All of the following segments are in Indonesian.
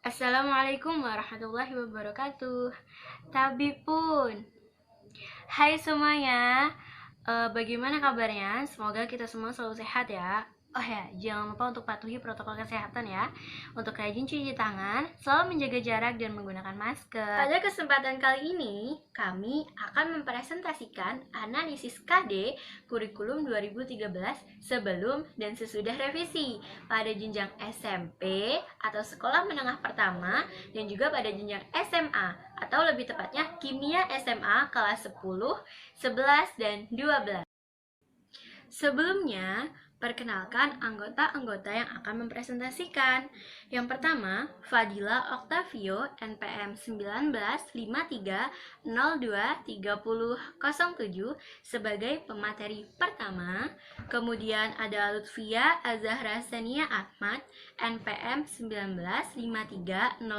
Assalamualaikum warahmatullahi wabarakatuh. Tabipun. Hai semuanya. Bagaimana kabarnya? Semoga kita semua selalu sehat ya. Oh ya, jangan lupa untuk patuhi protokol kesehatan ya. Untuk rajin cuci tangan, selalu menjaga jarak dan menggunakan masker. Pada kesempatan kali ini, kami akan mempresentasikan analisis KD kurikulum 2013 sebelum dan sesudah revisi pada jenjang SMP atau sekolah menengah pertama dan juga pada jenjang SMA atau lebih tepatnya kimia SMA kelas 10, 11, dan 12. Sebelumnya, perkenalkan anggota-anggota yang akan mempresentasikan. Yang pertama, Fadila Octavio, NPM 1953023007 sebagai pemateri pertama. Kemudian ada Lutfia Azahra Sania Ahmad, NPM 1953023005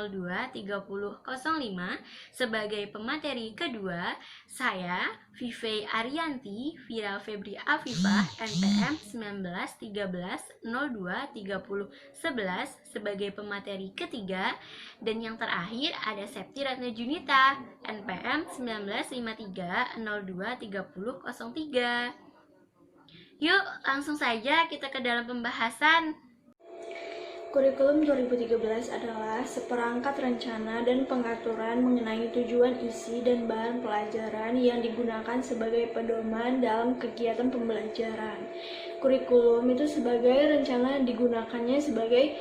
sebagai pemateri kedua. Saya, Vivei Arianti Vira Febri Afifah, NPM 1913023011 sebagai pemateri ketiga. Dan yang terakhir ada Septi Ratna Junita, NPM 1953023003. Yuk, langsung saja kita ke dalam pembahasan. Kurikulum 2013 adalah seperangkat rencana dan pengaturan mengenai tujuan isi dan bahan pelajaran yang digunakan sebagai pedoman dalam kegiatan pembelajaran. Kurikulum itu sebagai rencana digunakannya sebagai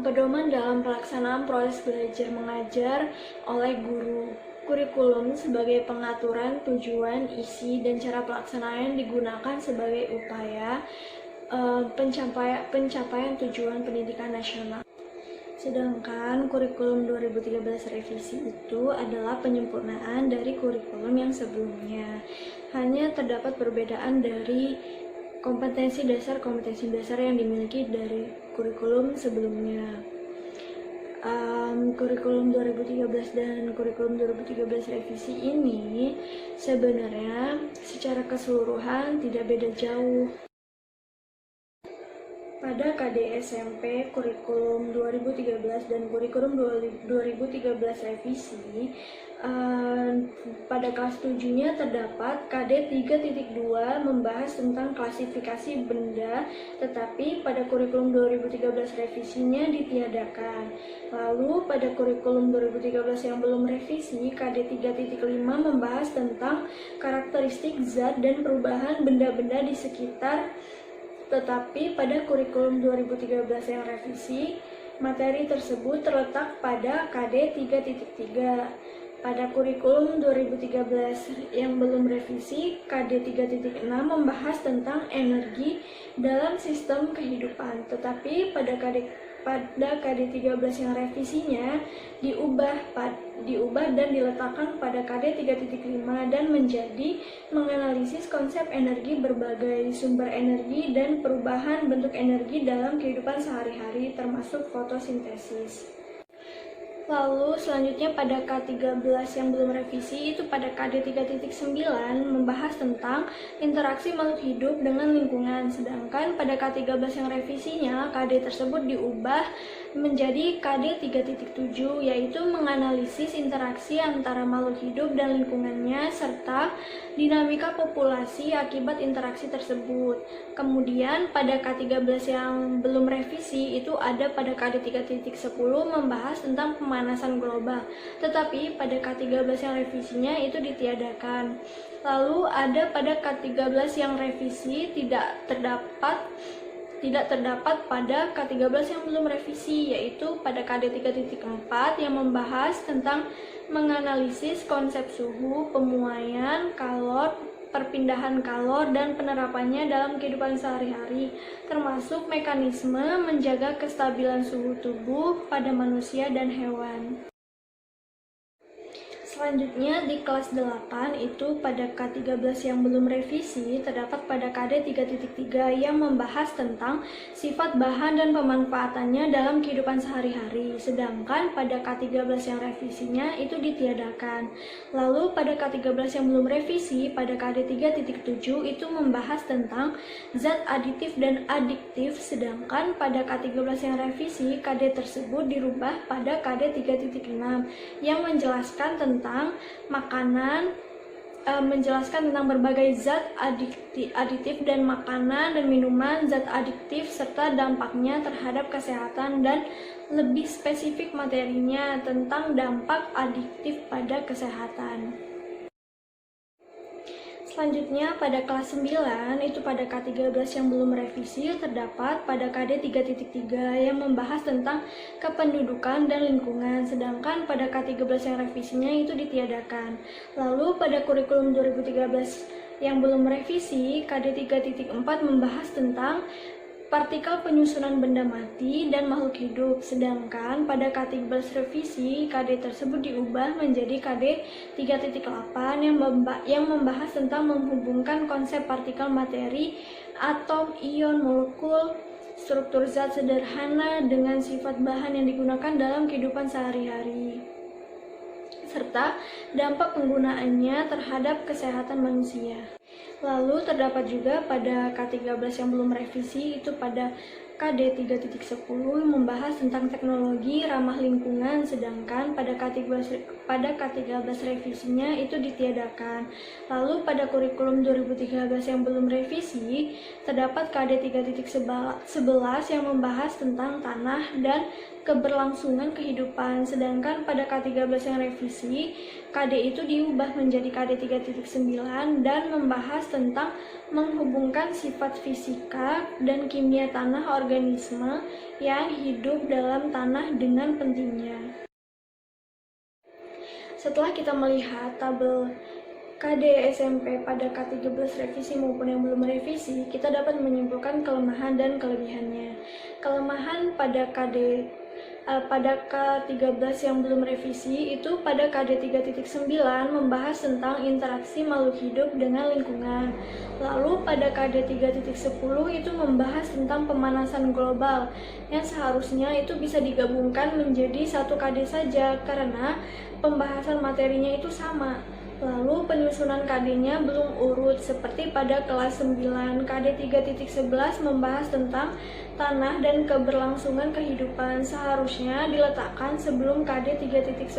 pedoman dalam pelaksanaan proses belajar mengajar oleh guru. Kurikulum sebagai pengaturan tujuan, isi, dan cara pelaksanaan digunakan sebagai upaya pencapaian tujuan pendidikan nasional. Sedangkan kurikulum 2013 revisi itu adalah penyempurnaan dari kurikulum yang sebelumnya. Hanya terdapat perbedaan dari kompetensi dasar yang dimiliki dari kurikulum sebelumnya. Kurikulum 2013 dan kurikulum 2013 revisi ini sebenarnya secara keseluruhan tidak beda jauh. Pada KD SMP kurikulum 2013 dan kurikulum 2013 revisi, pada kelas 7-nya terdapat KD 3.2 membahas tentang klasifikasi benda, tetapi pada kurikulum 2013 revisinya ditiadakan. Lalu pada kurikulum 2013 yang belum revisi, KD 3.5 membahas tentang karakteristik zat dan perubahan benda-benda di sekitar. Tetapi pada kurikulum 2013 yang revisi, materi tersebut terletak pada KD 3.3. Pada kurikulum 2013 yang belum revisi, KD 3.6 membahas tentang energi dalam sistem kehidupan. Tetapi pada KD 13 yang revisinya diubah dan diletakkan pada KD 3.5 dan menjadi menganalisis konsep energi, berbagai sumber energi, dan perubahan bentuk energi dalam kehidupan sehari-hari termasuk fotosintesis. Lalu selanjutnya pada K13 yang belum revisi itu pada KD 3.9 membahas tentang interaksi makhluk hidup dengan lingkungan. Sedangkan pada K13 yang revisinya KD tersebut diubah menjadi KD 3.7 yaitu menganalisis interaksi antara makhluk hidup dan lingkungannya serta dinamika populasi akibat interaksi tersebut. Kemudian pada K13 yang belum revisi itu ada pada KD 3.10 membahas tentang pemanasan global, tetapi pada K13 yang revisinya itu ditiadakan. Lalu ada pada K13 yang revisi tidak terdapat pada K13 yang belum revisi, yaitu pada KD 3.4 yang membahas tentang menganalisis konsep suhu, pemuaian, kalor, perpindahan kalor, dan penerapannya dalam kehidupan sehari-hari, termasuk mekanisme menjaga kestabilan suhu tubuh pada manusia dan hewan. Selanjutnya di kelas 8 itu pada K13 yang belum revisi terdapat pada KD 3.3 yang membahas tentang sifat bahan dan pemanfaatannya dalam kehidupan sehari-hari. Sedangkan pada K13 yang revisinya itu ditiadakan. Lalu pada K13 yang belum revisi pada KD 3.7 itu membahas tentang zat aditif dan adiktif. Sedangkan pada K13 yang revisi KD tersebut dirubah pada KD 3.6 yang menjelaskan tentang makanan, menjelaskan tentang berbagai zat aditif dan makanan dan minuman zat adiktif serta dampaknya terhadap kesehatan, dan lebih spesifik materinya tentang dampak adiktif pada kesehatan. Selanjutnya pada kelas 9 itu pada K13 yang belum revisi terdapat pada KD 3.3 yang membahas tentang kependudukan dan lingkungan, sedangkan pada K13 yang revisinya itu ditiadakan. Lalu pada kurikulum 2013 yang belum revisi KD 3.4 membahas tentang partikel penyusunan benda mati dan makhluk hidup, sedangkan pada K13 revisi KD tersebut diubah menjadi KD 3.8 yang membahas tentang menghubungkan konsep partikel materi, atom, ion, molekul, struktur zat sederhana dengan sifat bahan yang digunakan dalam kehidupan sehari-hari, serta dampak penggunaannya terhadap kesehatan manusia. Lalu terdapat juga pada K13 yang belum revisi itu pada KD 3.10 membahas tentang teknologi ramah lingkungan, sedangkan pada K13 revisinya itu ditiadakan. Lalu pada kurikulum 2013 yang belum revisi terdapat KD 3.11 yang membahas tentang tanah dan keberlangsungan kehidupan, sedangkan pada K13 yang revisi KD itu diubah menjadi KD 3.9 dan membahas tentang menghubungkan sifat fisika dan kimia tanah organisme yang hidup dalam tanah dengan pentingnya. Setelah kita melihat tabel KD SMP pada K13 revisi maupun yang belum revisi, kita dapat menyimpulkan kelemahan dan kelebihannya. Kelemahan pada K13 yang belum revisi itu pada KD 3.9 membahas tentang interaksi makhluk hidup dengan lingkungan. Lalu pada KD 3.10 itu membahas tentang pemanasan global yang seharusnya itu bisa digabungkan menjadi satu KD saja karena pembahasan materinya itu sama. Lalu penyusunan KD-nya belum urut seperti pada kelas 9. KD 3.11 membahas tentang tanah dan keberlangsungan kehidupan, seharusnya diletakkan sebelum KD 3.10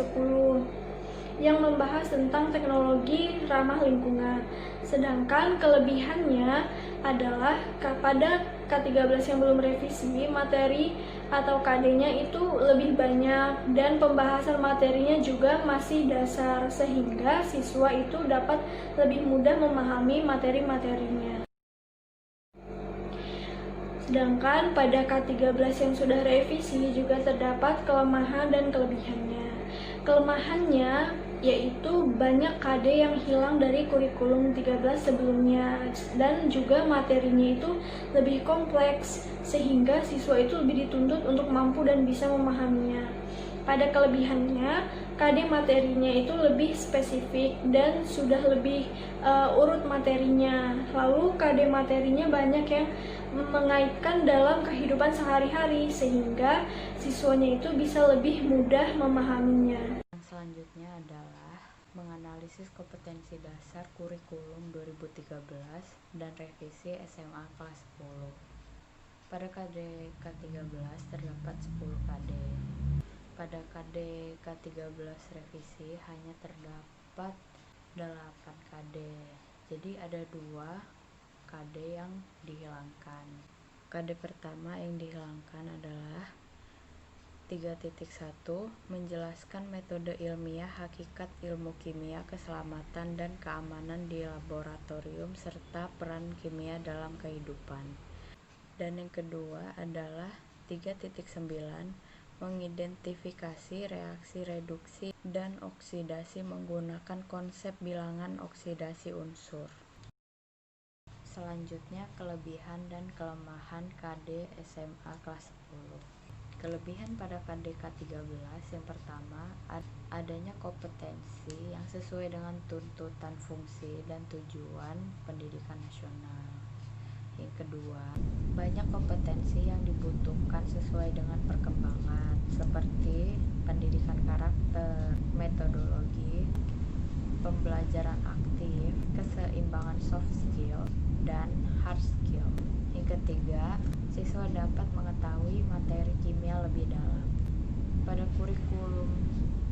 yang membahas tentang teknologi ramah lingkungan. Sedangkan kelebihannya adalah pada K13 yang belum revisi, materi atau KD-nya itu lebih banyak dan pembahasan materinya juga masih dasar, sehingga siswa itu dapat lebih mudah memahami materi-materinya. Sedangkan pada K13 yang sudah revisi juga terdapat kelemahan dan kelebihannya. Kelemahannya yaitu banyak KD yang hilang dari kurikulum 13 sebelumnya, dan juga materinya itu lebih kompleks sehingga siswa itu lebih dituntut untuk mampu dan bisa memahaminya. Pada kelebihannya, KD materinya itu lebih spesifik dan sudah lebih urut materinya. Lalu KD materinya banyak yang mengaitkan dalam kehidupan sehari-hari sehingga siswanya itu bisa lebih mudah memahaminya. Selanjutnya adalah menganalisis kompetensi dasar kurikulum 2013 dan revisi SMA kelas 10. Pada KD K13 terdapat 10 KD. Pada KD K13 revisi hanya terdapat 8 KD. Jadi ada 2 KD yang dihilangkan. KD pertama yang dihilangkan adalah 3.1 menjelaskan metode ilmiah hakikat ilmu kimia, keselamatan dan keamanan di laboratorium serta peran kimia dalam kehidupan. Dan yang kedua adalah 3.9 mengidentifikasi reaksi reduksi dan oksidasi menggunakan konsep bilangan oksidasi unsur. Selanjutnya kelebihan dan kelemahan KD SMA kelas 10. Kelebihan pada KDK 13 yang pertama, adanya kompetensi yang sesuai dengan tuntutan fungsi dan tujuan pendidikan nasional. Yang kedua, banyak kompetensi yang dibutuhkan sesuai dengan perkembangan, seperti pendidikan karakter, metodologi, pembelajaran aktif, keseimbangan soft skill, dan hard skill. Yang ketiga, siswa dapat mengetahui materi kimia lebih dalam. Pada kurikulum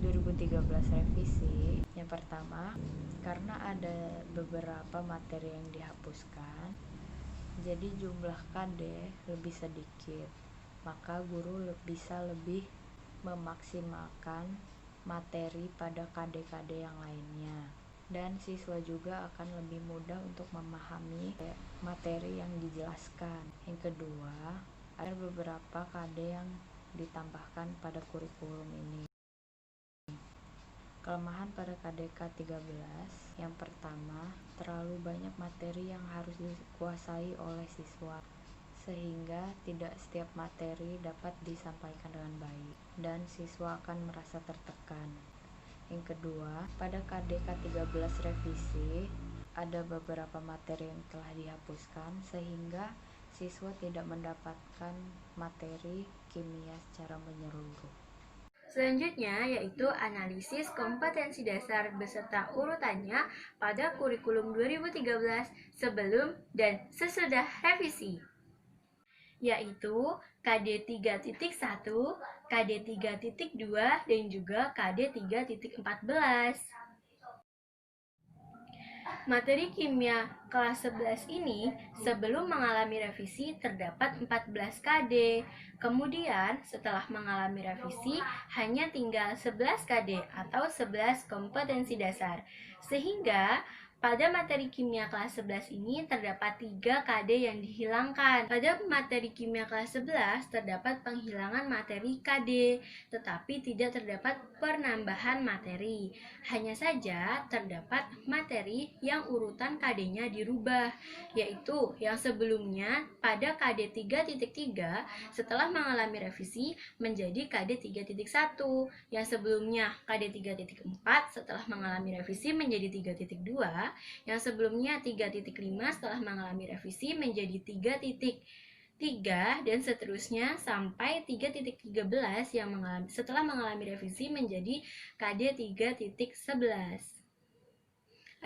2013 revisi, yang pertama, karena ada beberapa materi yang dihapuskan, jadi jumlah KD lebih sedikit, maka guru bisa lebih memaksimalkan materi pada KD-KD yang lainnya, dan siswa juga akan lebih mudah untuk memahami materi yang dijelaskan. Yang kedua, ada beberapa KD yang ditambahkan pada kurikulum ini. Kelemahan pada KDK 13, yang pertama, terlalu banyak materi yang harus dikuasai oleh siswa, sehingga tidak setiap materi dapat disampaikan dengan baik, dan siswa akan merasa tertekan. Yang kedua, pada KDK 13 revisi, ada beberapa materi yang telah dihapuskan, sehingga siswa tidak mendapatkan materi kimia secara menyeluruh. Selanjutnya yaitu analisis kompetensi dasar beserta urutannya pada kurikulum 2013 sebelum dan sesudah revisi, yaitu KD 3.1, KD 3.2, dan juga KD 3.14. Materi kimia kelas 11 ini sebelum mengalami revisi terdapat 14 KD. Kemudian setelah mengalami revisi hanya tinggal 11 KD atau 11 kompetensi dasar. Sehingga pada materi kimia kelas 11 ini terdapat 3 KD yang dihilangkan. Pada materi kimia kelas 11 terdapat penghilangan materi KD, tetapi tidak terdapat penambahan materi. Hanya saja terdapat materi yang urutan KD-nya dirubah, yaitu yang sebelumnya pada KD 3.3 setelah mengalami revisi menjadi KD 3.1, yang sebelumnya KD 3.4 setelah mengalami revisi menjadi 3.2, yang sebelumnya 3.5 setelah mengalami revisi menjadi 3.3, dan seterusnya sampai 3.13 yang setelah mengalami revisi menjadi KD 3.11.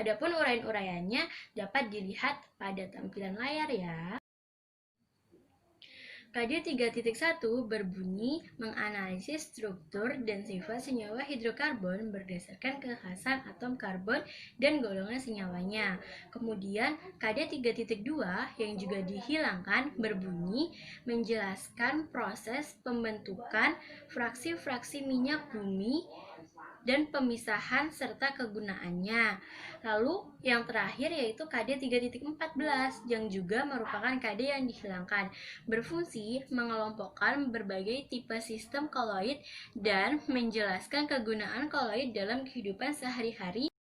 Adapun uraian-uraiannya dapat dilihat pada tampilan layar ya. KD 3.1 berbunyi menganalisis struktur dan sifat senyawa hidrokarbon berdasarkan kekhasan atom karbon dan golongan senyawanya. Kemudian KD 3.2 yang juga dihilangkan berbunyi menjelaskan proses pembentukan fraksi-fraksi minyak bumi dan pemisahan serta kegunaannya. Lalu yang terakhir yaitu KD 3.14 yang juga merupakan KD yang dihilangkan, berfungsi mengelompokkan berbagai tipe sistem koloid dan menjelaskan kegunaan koloid dalam kehidupan sehari-hari.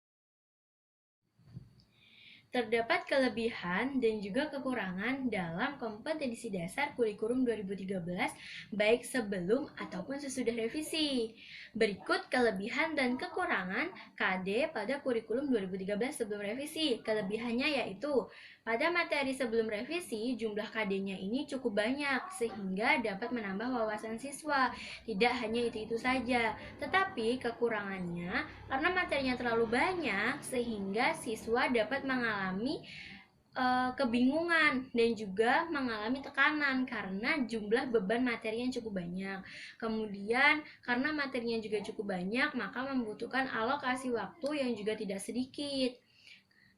Terdapat kelebihan dan juga kekurangan dalam kompetensi dasar kurikulum 2013 baik sebelum ataupun sesudah revisi. Berikut kelebihan dan kekurangan KD pada kurikulum 2013 sebelum revisi. Kelebihannya yaitu pada materi sebelum revisi jumlah KD-nya ini cukup banyak sehingga dapat menambah wawasan siswa. Tidak hanya itu saja, tetapi kekurangannya karena materinya terlalu banyak sehingga siswa dapat mengalami kebingungan dan juga mengalami tekanan karena jumlah beban materi yang cukup banyak. Kemudian karena materinya juga cukup banyak, maka membutuhkan alokasi waktu yang juga tidak sedikit.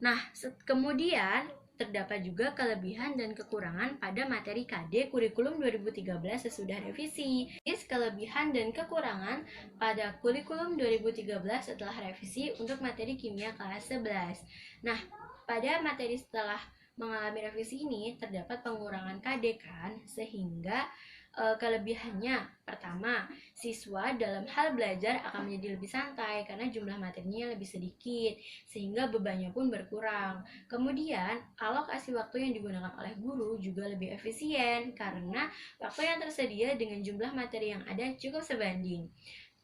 Nah, kemudian terdapat juga kelebihan dan kekurangan pada materi KD kurikulum 2013 sesudah revisi. Kelebihan dan kekurangan pada kurikulum 2013 setelah revisi untuk materi kimia kelas 11. Nah, pada materi setelah mengalami revisi ini terdapat pengurangan KD kan, sehingga Kelebihannya, pertama, siswa dalam hal belajar akan menjadi lebih santai karena jumlah materinya lebih sedikit, sehingga bebannya pun berkurang. Kemudian, alokasi waktu yang digunakan oleh guru juga lebih efisien karena waktu yang tersedia dengan jumlah materi yang ada cukup sebanding.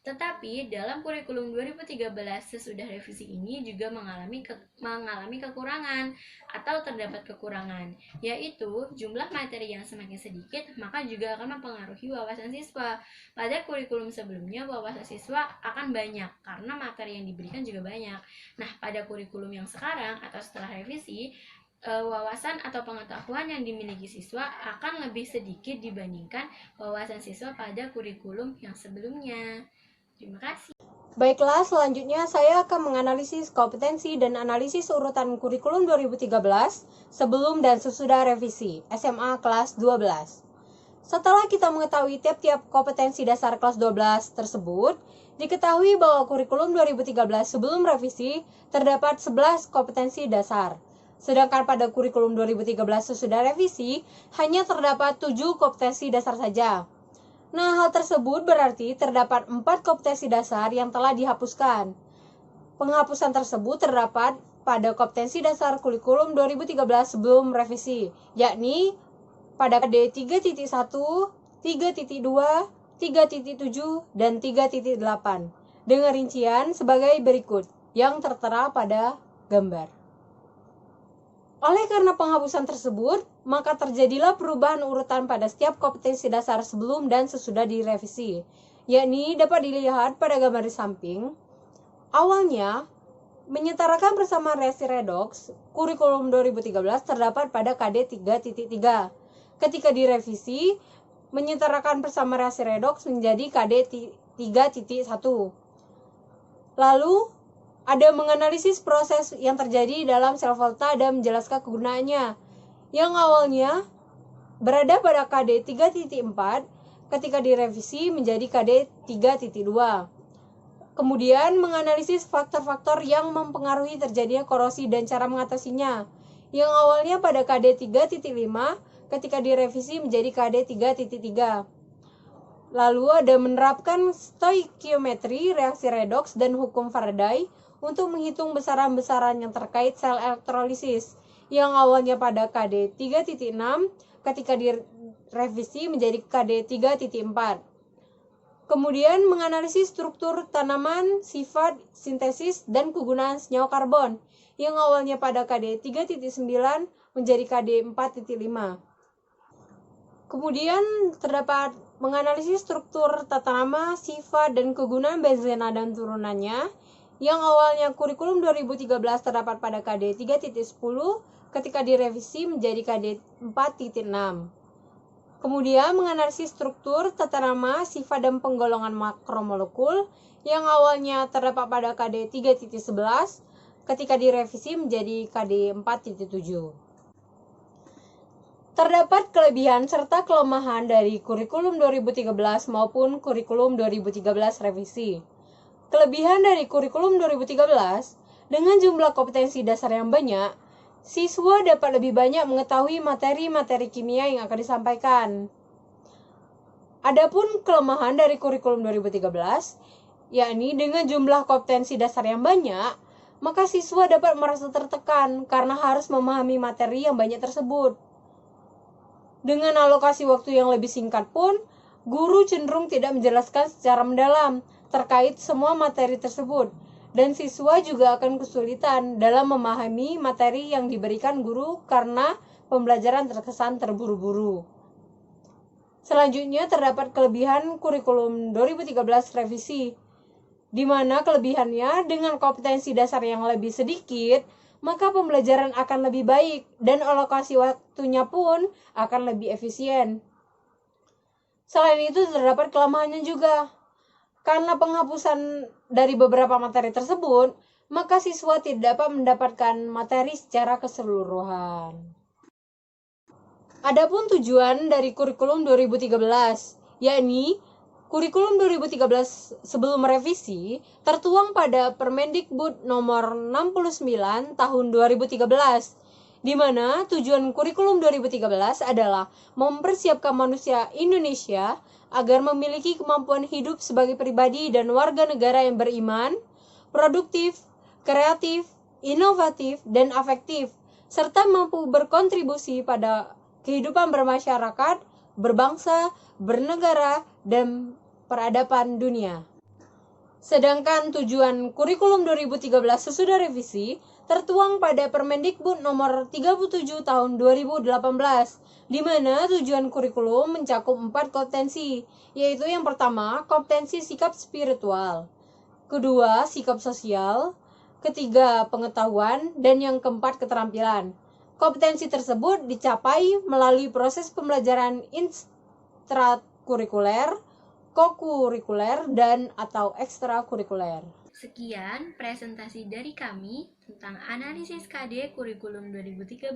Tetapi dalam kurikulum 2013 sesudah revisi ini juga mengalami kekurangan atau terdapat kekurangan, yaitu jumlah materi yang semakin sedikit maka juga akan mempengaruhi wawasan siswa. Pada kurikulum sebelumnya wawasan siswa akan banyak karena materi yang diberikan juga banyak. Nah, pada kurikulum yang sekarang atau setelah revisi, wawasan atau pengetahuan yang dimiliki siswa akan lebih sedikit dibandingkan wawasan siswa pada kurikulum yang sebelumnya. Terima kasih. Baiklah, selanjutnya saya akan menganalisis kompetensi dan analisis urutan kurikulum 2013 sebelum dan sesudah revisi SMA kelas 12. Setelah kita mengetahui tiap-tiap kompetensi dasar kelas 12 tersebut, diketahui bahwa kurikulum 2013 sebelum revisi terdapat 11 kompetensi dasar. Sedangkan pada kurikulum 2013 sesudah revisi hanya terdapat 7 kompetensi dasar saja. Nah, hal tersebut berarti terdapat 4 kompetensi dasar yang telah dihapuskan. Penghapusan tersebut terdapat pada kompetensi dasar kurikulum 2013 sebelum revisi, yakni pada KD 3.1, 3.2, 3.7, dan 3.8, dengan rincian sebagai berikut yang tertera pada gambar. Oleh karena penghapusan tersebut, maka terjadilah perubahan urutan pada setiap kompetensi dasar sebelum dan sesudah direvisi, yakni dapat dilihat pada gambar di samping. Awalnya, menyetarakan bersama reaksi redoks, kurikulum 2013 terdapat pada KD 3.3. Ketika direvisi, menyetarakan bersama reaksi redoks menjadi KD 3.1. Lalu, ada menganalisis proses yang terjadi dalam sel volta dan menjelaskan kegunaannya, yang awalnya berada pada KD 3.4 ketika direvisi menjadi KD 3.2. Kemudian menganalisis faktor-faktor yang mempengaruhi terjadinya korosi dan cara mengatasinya, yang awalnya pada KD 3.5 ketika direvisi menjadi KD 3.3. Lalu ada menerapkan stoikiometri, reaksi redoks, dan hukum Faraday untuk menghitung besaran-besaran yang terkait sel elektrolisis, yang awalnya pada KD 3.6 ketika direvisi menjadi KD 3.4. Kemudian menganalisis struktur tanaman, sifat, sintesis, dan kegunaan senyawa karbon, yang awalnya pada KD 3.9 menjadi KD 4.5. Kemudian terdapat menganalisis struktur tata nama, sifat, dan kegunaan benzena dan turunannya, yang awalnya kurikulum 2013 terdapat pada KD 3.10 ketika direvisi menjadi KD 4.6. Kemudian menganalisis struktur, tata nama, sifat, dan penggolongan makromolekul yang awalnya terdapat pada KD 3.11 ketika direvisi menjadi KD 4.7. Terdapat kelebihan serta kelemahan dari kurikulum 2013 maupun kurikulum 2013 revisi. Kelebihan dari kurikulum 2013, dengan jumlah kompetensi dasar yang banyak, siswa dapat lebih banyak mengetahui materi-materi kimia yang akan disampaikan. Adapun kelemahan dari kurikulum 2013, yakni dengan jumlah kompetensi dasar yang banyak, maka siswa dapat merasa tertekan karena harus memahami materi yang banyak tersebut. Dengan alokasi waktu yang lebih singkat pun, guru cenderung tidak menjelaskan secara mendalam terkait semua materi tersebut, dan siswa juga akan kesulitan dalam memahami materi yang diberikan guru karena pembelajaran terkesan terburu-buru. Selanjutnya terdapat kelebihan kurikulum 2013 revisi, di mana kelebihannya dengan kompetensi dasar yang lebih sedikit, maka pembelajaran akan lebih baik dan alokasi waktunya pun akan lebih efisien. Selain itu terdapat kelemahannya juga. Karena penghapusan dari beberapa materi tersebut, maka siswa tidak dapat mendapatkan materi secara keseluruhan. Adapun tujuan dari kurikulum 2013, yakni kurikulum 2013 sebelum revisi, tertuang pada Permendikbud nomor 69 tahun 2013, di mana tujuan kurikulum 2013 adalah mempersiapkan manusia Indonesia agar memiliki kemampuan hidup sebagai pribadi dan warga negara yang beriman, produktif, kreatif, inovatif, dan afektif, serta mampu berkontribusi pada kehidupan bermasyarakat, berbangsa, bernegara, dan peradaban dunia. Sedangkan tujuan kurikulum 2013 sesudah revisi tertuang pada Permendikbud nomor 37 tahun 2018, di mana tujuan kurikulum mencakup 4 kompetensi, yaitu yang pertama, kompetensi sikap spiritual, kedua, sikap sosial, ketiga, pengetahuan, dan yang keempat, keterampilan. Kompetensi tersebut dicapai melalui proses pembelajaran intrakurikuler, kokurikuler, dan atau ekstrakurikuler. Sekian presentasi dari kami tentang analisis KD kurikulum 2013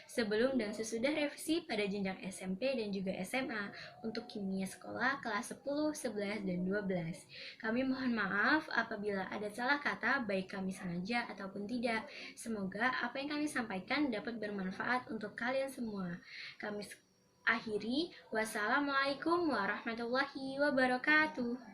sebelum dan sesudah revisi pada jenjang SMP dan juga SMA untuk kimia sekolah kelas 10, 11, dan 12. Kami mohon maaf apabila ada salah kata baik kami sengaja ataupun tidak. Semoga apa yang kami sampaikan dapat bermanfaat untuk kalian semua. Kami akhiri, wassalamualaikum warahmatullahi wabarakatuh.